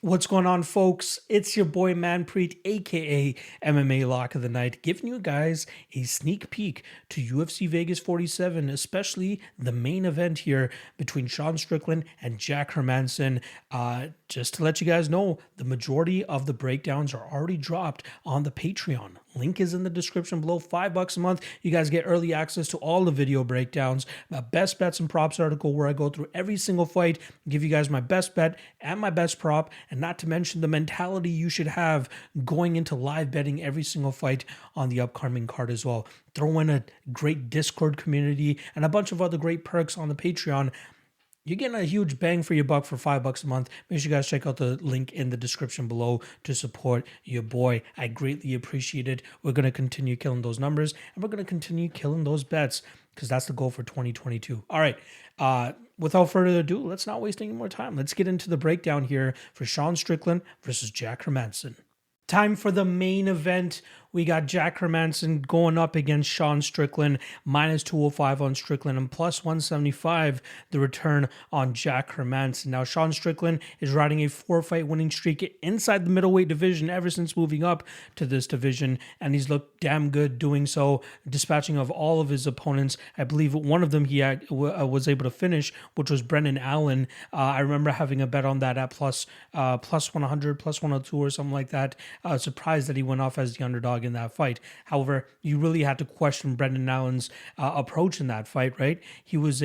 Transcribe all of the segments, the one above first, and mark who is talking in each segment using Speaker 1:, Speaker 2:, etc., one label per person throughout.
Speaker 1: What's going on, folks? It's your boy Manpreet, aka MMA Lock of the Night, giving you guys a sneak peek to UFC Vegas 47, especially the main event here between Sean Strickland and Jack Hermansson. Just to let you guys know, the majority of the breakdowns are already dropped on the Patreon. Link is in the description below. $5 a month. You guys get early access to all the video breakdowns, my best bets and props article where I go through every single fight, give you guys my best bet and my best prop, and not to mention the mentality you should have going into live betting every single fight on the upcoming card as well. Throw in a great Discord community and a bunch of other great perks on the Patreon. You're getting a huge bang for your buck for $5 a month. Make sure you guys check out the link in the description below to support your boy. I greatly appreciate it. We're going to continue killing those numbers and we're going to continue killing those bets because that's the goal for 2022. All right. Without further ado, let's not waste any more time. Let's get into the breakdown here for Sean Strickland versus Jack Hermansson. Time for the main event. We got Jack Hermansson going up against Sean Strickland, minus 205 on Strickland and plus 175 the return on Jack Hermansson. Now, Sean Strickland is riding a 4-fight winning streak inside the middleweight division ever since moving up to this division, and he's looked damn good doing so, dispatching of all of his opponents. I believe one of them he was able to finish, which was Brendan Allen. I remember having a bet on that at plus 100, plus 102 or something like that. Surprised that he went off as the underdog in that fight. However, you really had to question Brendan Allen's approach in that fight, right? He was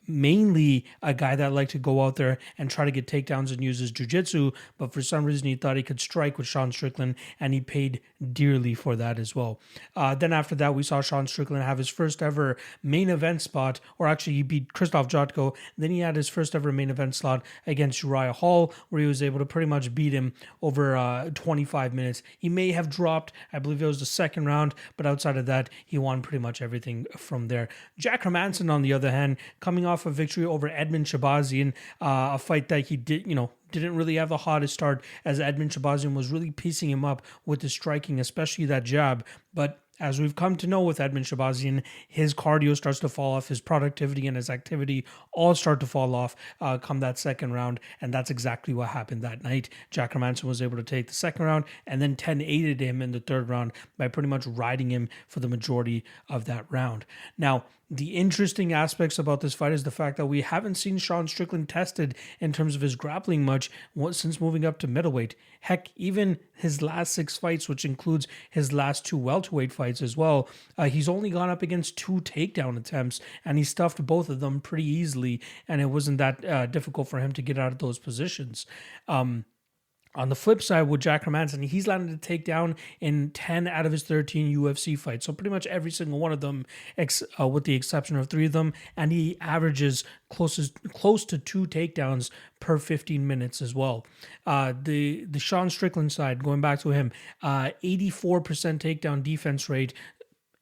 Speaker 1: mainly a guy that liked to go out there and try to get takedowns and use his jiu-jitsu, but for some reason he thought he could strike with Sean Strickland, and he paid dearly for that as well. Then after that, we saw Sean Strickland have his first ever main event spot, or actually he beat Krzysztof Jotko. Then he had his first ever main event slot against Uriah Hall, where he was able to pretty much beat him over 25 minutes. He may have dropped, I believe it was the second round, but outside of that, he won pretty much everything from there. Jack Hermansson, on the other hand, coming off a victory over Edmund Shabazian, a fight that he didn't really have the hottest start, as Edmund Shabazian was really piecing him up with the striking, especially that jab. But as we've come to know with Edmund Shabazian, his cardio starts to fall off, his productivity and his activity all start to fall off come that second round, and that's exactly what happened that night. Jack Hermansson was able to take the second round and then 10-8'd him in the third round by pretty much riding him for the majority of that round. Now, the interesting aspects about this fight is the fact that we haven't seen Sean Strickland tested in terms of his grappling much since moving up to middleweight. Heck, even his last 6 fights, which includes his last 2 welterweight fights as well, he's only gone up against 2 takedown attempts, and he stuffed both of them pretty easily, and it wasn't that difficult for him to get out of those positions. On the flip side, with Jack Hermansson, he's landed a takedown in 10 out of his 13 UFC fights. So pretty much every single one of them, with the exception of 3 of them. And he averages close to 2 takedowns per 15 minutes as well. The Sean Strickland side, going back to him, 84% takedown defense rate.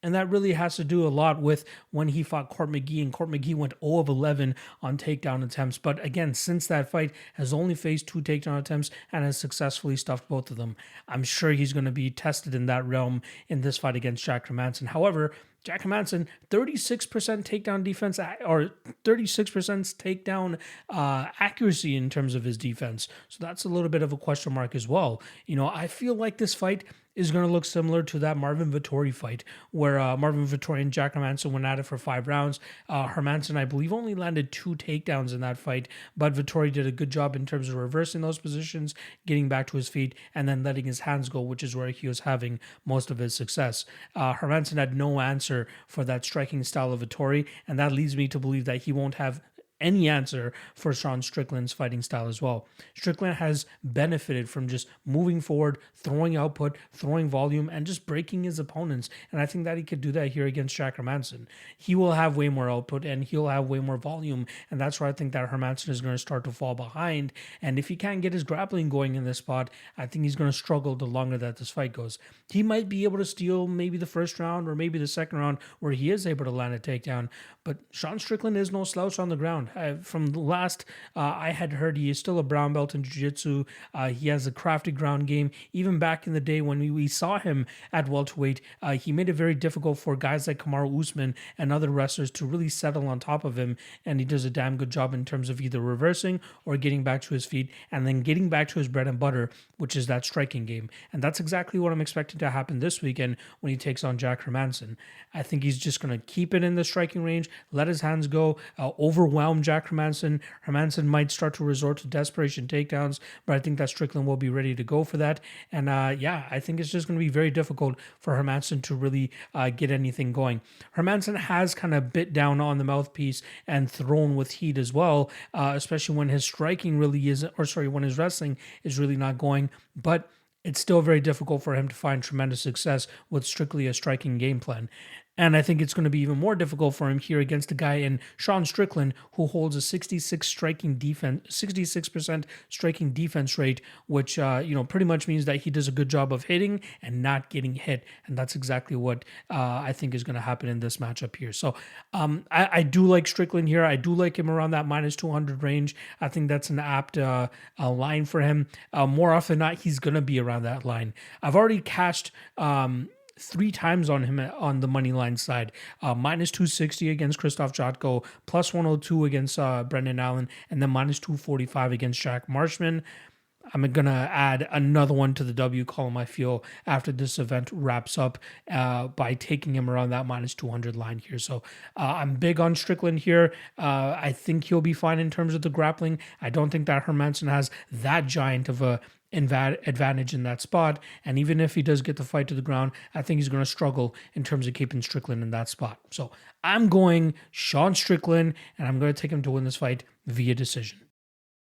Speaker 1: And that really has to do a lot with when he fought Court McGee, and Court McGee went 0 of 11 on takedown attempts. But again, since that fight, has only faced 2 takedown attempts and has successfully stuffed both of them. I'm sure he's going to be tested in that realm in this fight against Jack Hermansson. However, Jack Hermansson, 36% takedown defense, or 36% takedown accuracy in terms of his defense. So that's a little bit of a question mark as well. I feel like this fight is going to look similar to that Marvin Vettori fight, where Marvin Vettori and Jack Hermansson went at it for 5 rounds. Hermansson, I believe, only landed 2 takedowns in that fight, but Vettori did a good job in terms of reversing those positions, getting back to his feet, and then letting his hands go, which is where he was having most of his success. Hermansson had no answer for that striking style of Vettori, and that leads me to believe that he won't have any answer for Sean Strickland's fighting style as well. Strickland has benefited from just moving forward, throwing output, throwing volume, and just breaking his opponents. And I think that he could do that here against Jack Hermansson. He will have way more output and he'll have way more volume. And that's where I think that Hermansson is going to start to fall behind. And if he can't get his grappling going in this spot, I think he's going to struggle the longer that this fight goes. He might be able to steal maybe the first round or maybe the second round where he is able to land a takedown. But Sean Strickland is no slouch on the ground. From the last I had heard, he is still a brown belt in jiu-jitsu. He has a crafty ground game. Even back in the day when we saw him at welterweight, he made it very difficult for guys like Kamaru Usman and other wrestlers to really settle on top of him, and he does a damn good job in terms of either reversing or getting back to his feet and then getting back to his bread and butter, which is that striking game. And that's exactly what I'm expecting to happen this weekend when he takes on Jack Hermansson. I think he's just going to keep it in the striking range, let his hands go, overwhelm Jack Hermansson. Hermansson might start to resort to desperation takedowns, but I think that Strickland will be ready to go for that. And I think it's just going to be very difficult for Hermansson to really get anything going. Hermansson has kind of bit down on the mouthpiece and thrown with heat as well, especially when his striking really isn't, or sorry, when his wrestling is really not going. But it's still very difficult for him to find tremendous success with strictly a striking game plan. And I think it's going to be even more difficult for him here against a guy in Sean Strickland who holds a 66% striking defense rate, which pretty much means that he does a good job of hitting and not getting hit. And that's exactly what I think is going to happen in this matchup here. So I do like Strickland here. I do like him around that minus 200 range. I think that's an apt line for him. More often than not, he's going to be around that line. I've already cashed 3 times on him on the money line side. Minus 260 against Krzysztof Jotko, plus 102 against Brendan Allen, and then minus 245 against Jack Marshman. I'm going to add another one to the W column, I feel, after this event wraps up by taking him around that minus 200 line here. So I'm big on Strickland here. I think he'll be fine in terms of the grappling. I don't think that Hermansson has that giant of a advantage in that spot, and even if he does get the fight to the ground, I think he's going to struggle in terms of keeping Strickland in that spot. So I'm going Sean Strickland, and I'm going to take him to win this fight via decision.